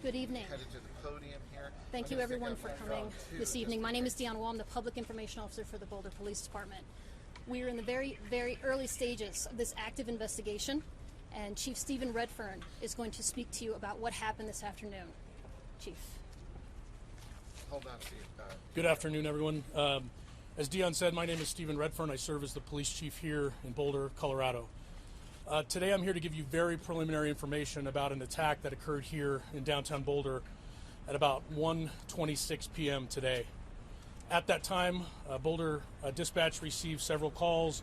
Good evening. Headed to the podium here. Thank you everyone for coming this evening. My name is Deanna Wall. I'm the Public Information Officer for the Boulder Police Department. We are in the very, very early stages of this active investigation, and Chief Stephen Redfern is going to speak to you about what happened this afternoon. Chief. Hold on, Steve. Good afternoon, everyone. As Dion said, my name is Stephen Redfern. I serve as the police chief here in Boulder, Colorado. Today I'm here to give you very preliminary information about an attack that occurred here in downtown Boulder at about 1:26 p.m. today. At that time, Boulder dispatch received several calls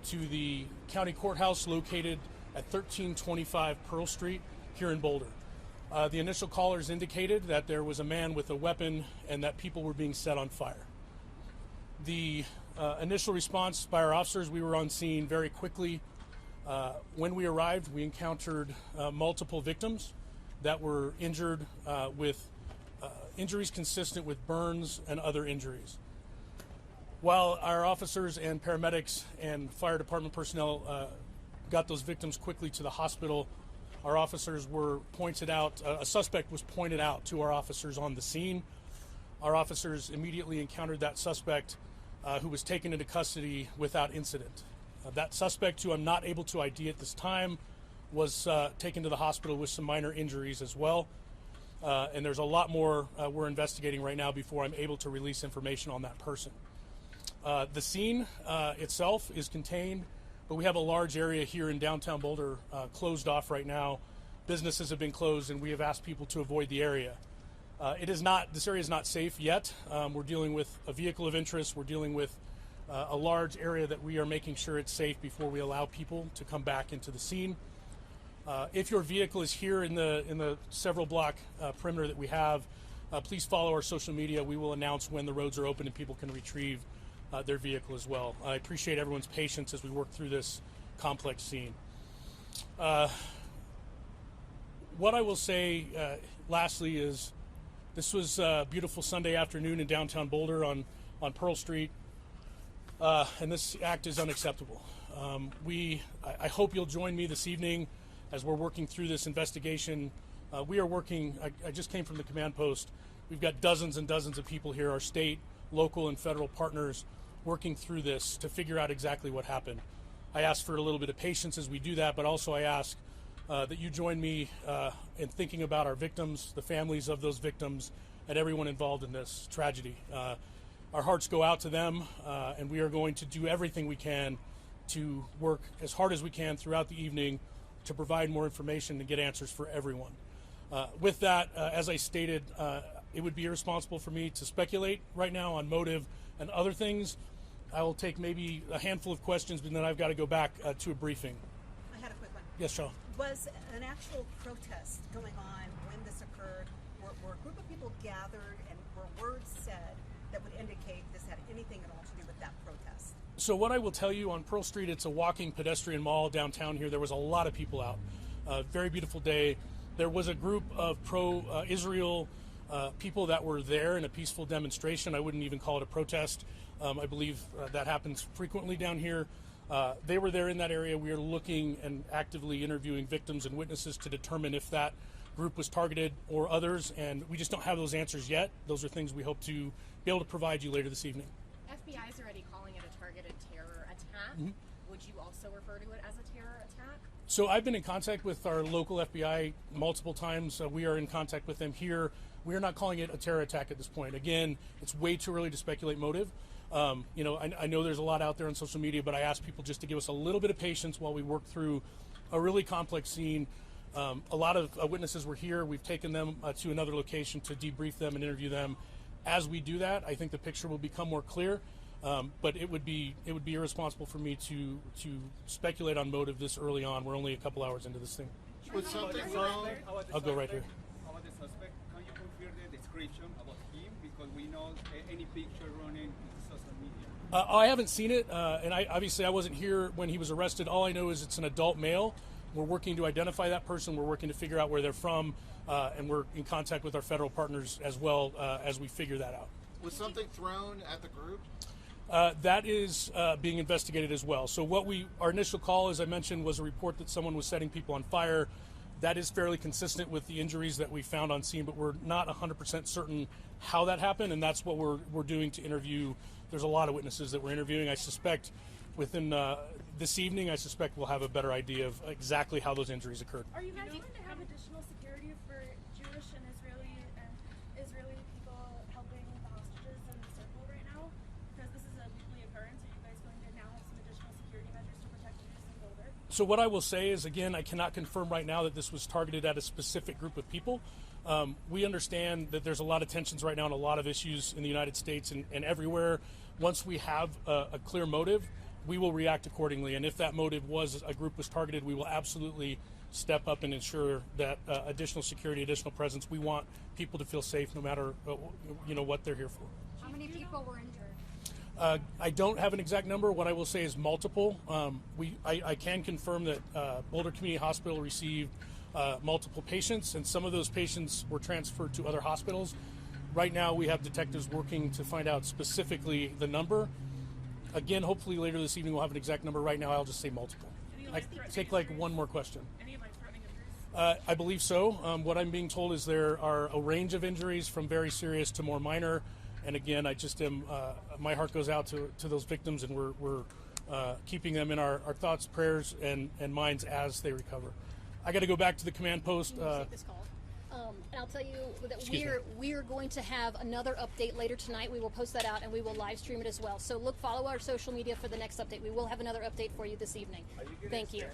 to the county courthouse located at 1325 Pearl Street here in Boulder. The initial callers indicated that there was a man with a weapon and that people were being set on fire. The initial response by our officers, we were on scene very quickly. When we arrived, we encountered multiple victims that were injured with injuries consistent with burns and other injuries. While our officers and paramedics and fire department personnel got those victims quickly to the hospital, our officers were pointed out, a suspect was pointed out to our officers on the scene. Our officers immediately encountered that suspect who was taken into custody without incident. That suspect, who I'm not able to ID at this time, was taken to the hospital with some minor injuries as well. And there's a lot more we're investigating right now before I'm able to release information on that person. The scene itself is contained, but we have a large area here in downtown Boulder closed off right now. Businesses have been closed, and we have asked people to avoid the area. This area is not safe yet. We're dealing with a vehicle of interest. We're dealing with a large area that we are making sure it's safe before we allow people to come back into the scene. If your vehicle is here in the several block perimeter that we have, please follow our social media. We will announce when the roads are open and people can retrieve their vehicle as well. I appreciate everyone's patience as we work through this complex scene. What I will say lastly is this was a beautiful Sunday afternoon in downtown Boulder on Pearl Street. And this act is unacceptable. I hope you'll join me this evening as we're working through this investigation. We are working, I just came from the command post. We've got dozens and dozens of people here, our state, local, and federal partners working through this to figure out exactly what happened. I ask for a little bit of patience as we do that, but also I ask that you join me in thinking about our victims, the families of those victims, and everyone involved in this tragedy. Our hearts go out to them, and we are going to do everything we can to work as hard as we can throughout the evening to provide more information and get answers for everyone. With that, as I stated, it would be irresponsible for me to speculate right now on motive and other things. I will take maybe a handful of questions, but then I've got to go back to a briefing. I had a quick one. Yes, Shaw. Was an actual protest going on when this occurred? Were a group of people gathered and were words said that would indicate this had anything at all to do with that protest? So what I will tell you, on Pearl Street, it's a walking pedestrian mall downtown here. There was a lot of people out. Very beautiful day. There was a group of pro-Israel people that were there in a peaceful demonstration. I wouldn't even call it a protest. I believe that happens frequently down here. They were there in that area. We are looking and actively interviewing victims and witnesses to determine if that group was targeted or others, and we just don't have those answers yet. Those are things we hope to be able to provide you later this evening. FBI is already calling it a targeted terror attack. Mm-hmm. Would you also refer to it as a terror attack? So I've been in contact with our local FBI multiple times. We are in contact with them here. We are not calling it a terror attack at this point. Again, it's way too early to speculate motive. I know there's a lot out there on social media, but I ask people just to give us a little bit of patience while we work through a really complex scene. A lot of witnesses were here. We've taken them to another location to debrief them and interview them. As we do that, I think the picture will become more clear. But it would be irresponsible for me to speculate on motive this early on. We're only a couple hours into this thing. Was something wrong? I'll go right here. About the suspect, can you confirm the description about him? Because we know any picture running in social media. I haven't seen it, and I wasn't here when he was arrested. All I know is it's an adult male. We're working to identify that person. We're working to figure out where they're from, and we're in contact with our federal partners as well as we figure that out. Was something thrown at the group? That is being investigated as well. So our initial call, as I mentioned, was a report that someone was setting people on fire. That is fairly consistent with the injuries that we found on scene, but we're not 100% certain how that happened, and that's what we're doing to interview. There's a lot of witnesses that we're interviewing. I suspect within this evening, I suspect we'll have a better idea of exactly how those injuries occurred. Are you guys going to have additional security for Jewish and Israeli people helping the hostages in the circle right now? Because this is a weekly occurrence. Are you guys going to now have some additional security measures to protect Jews in Boulder? So what I will say is, again, I cannot confirm right now that this was targeted at a specific group of people. We understand that there's a lot of tensions right now on a lot of issues in the United States and everywhere. Once we have a clear motive, we will react accordingly. And if that motive was a group was targeted, we will absolutely step up and ensure that additional security, additional presence. We want people to feel safe no matter what they're here for. How many people were injured? I don't have an exact number. What I will say is multiple. I can confirm that Boulder Community Hospital received multiple patients, and some of those patients were transferred to other hospitals. Right now, we have detectives working to find out specifically the number. Again, hopefully later this evening we'll have an exact number. Right now, I'll just say multiple. I take one more question. Any life-threatening injuries? I believe so. What I'm being told is there are a range of injuries from very serious to more minor. And again, I just am. My heart goes out to those victims, and we're keeping them in our thoughts, prayers, and minds as they recover. I got to go back to the command post. Take this call. And I'll tell you that we are going to have another update later tonight. We will post that out and we will live stream it as well. So follow our social media for the next update. We will have another update for you this evening. Thank you.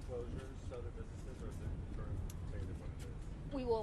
Closures to other businesses, or is it current status what it is? We will.